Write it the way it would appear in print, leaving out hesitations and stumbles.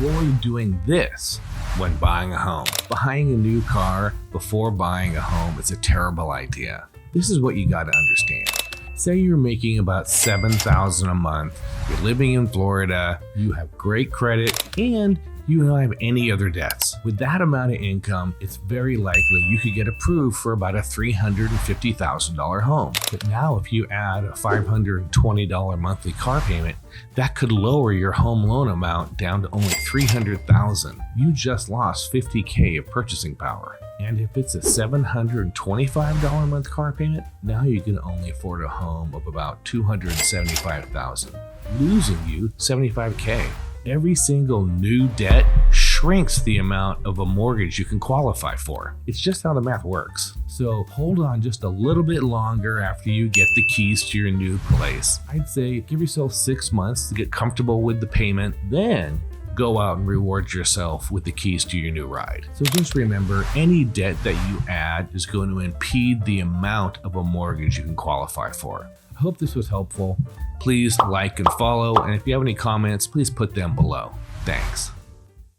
avoid doing this when buying a home. Buying a new car before buying a home is a terrible idea. This is what you got to understand. Say you're making about $7,000 a month, you're living in Florida, you have great credit, and you don't have any other debts. With that amount of income, it's very likely you could get approved for about a $350,000 home. But now if you add a $520 monthly car payment, that could lower your home loan amount down to only $300,000. You just lost $50K of purchasing power. And if it's a $725 a month car payment, now you can only afford a home of about $275,000, losing you $75K. Every single new debt shrinks the amount of a mortgage you can qualify for. It's just how the math works. So hold on just a little bit longer after you get the keys to your new place. I'd say give yourself 6 months to get comfortable with the payment, then go out and reward yourself with the keys to your new ride. So just remember, any debt that you add is going to impede the amount of a mortgage you can qualify for. I hope this was helpful. Please like and follow, and if you have any comments, please put them below. Thanks.